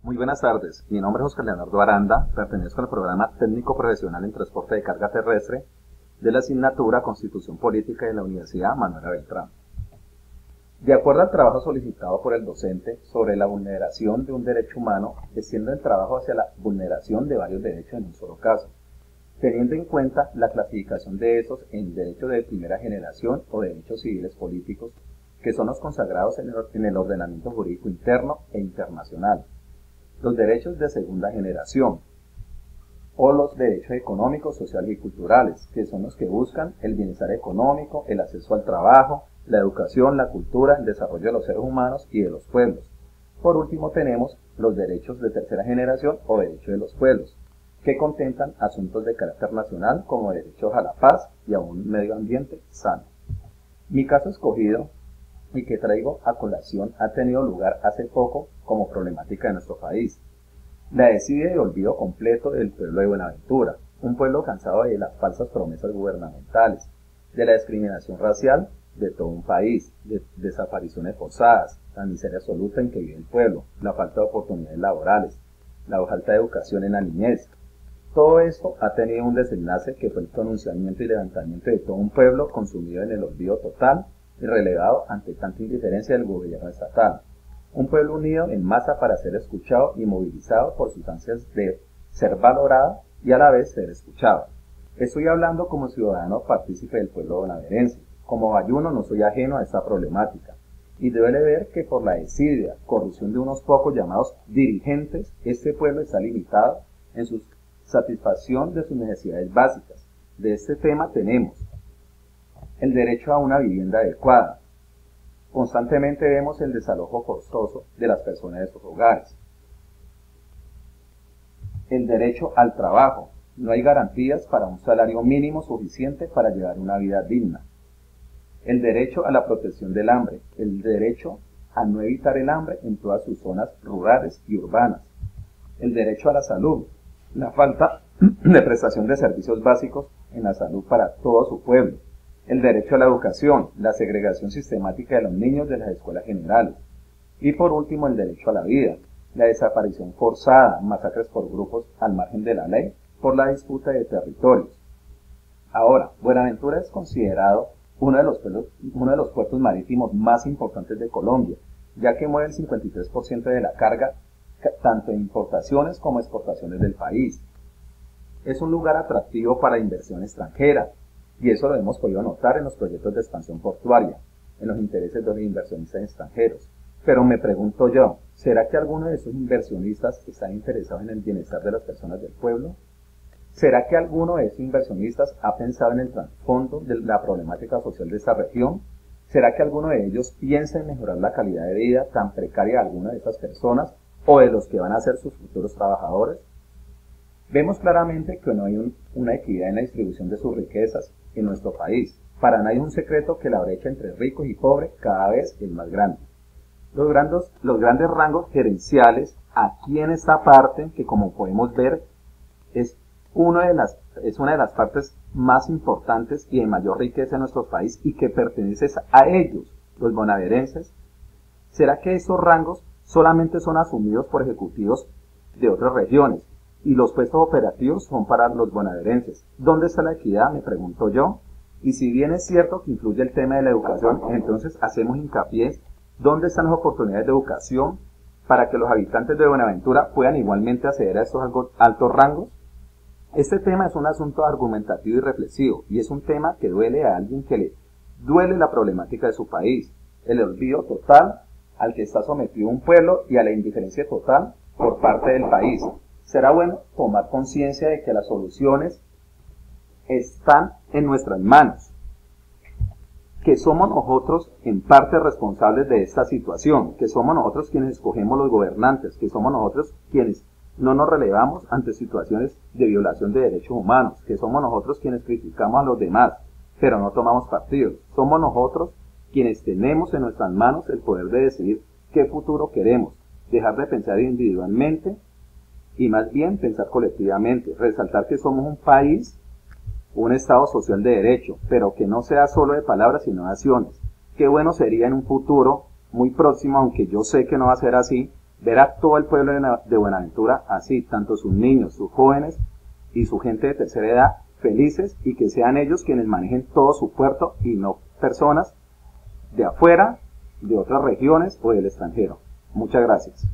Muy buenas tardes, mi nombre es Oscar Leonardo Aranda, pertenezco al programa técnico profesional en transporte de carga terrestre de la asignatura Constitución Política de la Universidad Manuela Beltrán. De acuerdo al trabajo solicitado por el docente sobre la vulneración de un derecho humano, extiende el trabajo hacia la vulneración de varios derechos en un solo caso, teniendo en cuenta la clasificación de estos en derechos de primera generación o derechos civiles políticos, que son los consagrados en el ordenamiento jurídico interno e internacional, los derechos de segunda generación, o los derechos económicos, sociales y culturales, que son los que buscan el bienestar económico, el acceso al trabajo, la educación, la cultura, el desarrollo de los seres humanos y de los pueblos. Por último tenemos los derechos de tercera generación o derechos de los pueblos, que contemplan asuntos de carácter nacional como derechos a la paz y a un medio ambiente sano. Mi caso escogido y que traigo a colación ha tenido lugar hace poco como problemática de nuestro país. La desidia y olvido completo del pueblo de Buenaventura, un pueblo cansado de las falsas promesas gubernamentales, de la discriminación racial de todo un país, de desapariciones forzadas, la miseria absoluta en que vive el pueblo, la falta de oportunidades laborales, la falta de educación en la niñez. Todo esto ha tenido un desenlace que fue el pronunciamiento y levantamiento de todo un pueblo consumido en el olvido total y relegado ante tanta indiferencia del gobierno estatal. Un pueblo unido en masa para ser escuchado y movilizado por sus ansias de ser valorado y a la vez ser escuchado. Estoy hablando como ciudadano partícipe del pueblo bonaerense. Como bayuno no soy ajeno a esta problemática y duele ver que por la desidia, corrupción de unos pocos llamados dirigentes, este pueblo está limitado en su satisfacción de sus necesidades básicas. De este tema tenemos el derecho a una vivienda adecuada. Constantemente vemos el desalojo forzoso de las personas de sus hogares. El derecho al trabajo. No hay garantías para un salario mínimo suficiente para llevar una vida digna. El derecho a la protección del hambre. El derecho a no evitar el hambre en todas sus zonas rurales y urbanas. El derecho a la salud. La falta de prestación de servicios básicos en la salud para todo su pueblo. El derecho a la educación, la segregación sistemática de los niños de las escuelas generales. Y por último, el derecho a la vida, la desaparición forzada, masacres por grupos al margen de la ley, por la disputa de territorios. Ahora, Buenaventura es considerado uno de los puertos marítimos más importantes de Colombia, ya que mueve el 53% de la carga, tanto en importaciones como exportaciones del país. Es un lugar atractivo para inversión extranjera, y eso lo hemos podido notar en los proyectos de expansión portuaria, en los intereses de los inversionistas extranjeros. Pero me pregunto yo, ¿será que alguno de esos inversionistas están interesados en el bienestar de las personas del pueblo? ¿Será que alguno de esos inversionistas ha pensado en el trasfondo de la problemática social de esta región? ¿Será que alguno de ellos piensa en mejorar la calidad de vida tan precaria de alguna de estas personas o de los que van a ser sus futuros trabajadores? Vemos claramente que no hay una equidad en la distribución de sus riquezas en nuestro país. Para nadie es un secreto que la brecha entre ricos y pobres cada vez es más grande. Los grandes rangos gerenciales aquí en esta parte, que como podemos ver es una de las partes más importantes y de mayor riqueza en nuestro país y que pertenece a ellos, los bonaerenses. ¿Será que esos rangos solamente son asumidos por ejecutivos de otras regiones y los puestos operativos son para los bonaerenses? ¿Dónde está la equidad? Me pregunto yo. Y si bien es cierto que influye el tema de la educación, entonces hacemos hincapié dónde están las oportunidades de educación para que los habitantes de Buenaventura puedan igualmente acceder a estos altos rangos. Este tema es un asunto argumentativo y reflexivo, y es un tema que duele a alguien que le duele la problemática de su país, el olvido total al que está sometido un pueblo y a la indiferencia total por parte del país. Será bueno tomar conciencia de que las soluciones están en nuestras manos, que somos nosotros en parte responsables de esta situación, que somos nosotros quienes escogemos los gobernantes, que somos nosotros quienes no nos relevamos ante situaciones de violación de derechos humanos, que somos nosotros quienes criticamos a los demás, pero no tomamos partido. Somos nosotros quienes tenemos en nuestras manos el poder de decidir qué futuro queremos, dejar de pensar individualmente y más bien pensar colectivamente, resaltar que somos un país, un Estado social de derecho, pero que no sea solo de palabras sino de acciones. Qué bueno sería en un futuro muy próximo, aunque yo sé que no va a ser así, ver a todo el pueblo de Buenaventura así, tanto sus niños, sus jóvenes y su gente de tercera edad, felices, y que sean ellos quienes manejen todo su puerto y no personas de afuera, de otras regiones o del extranjero. Muchas gracias.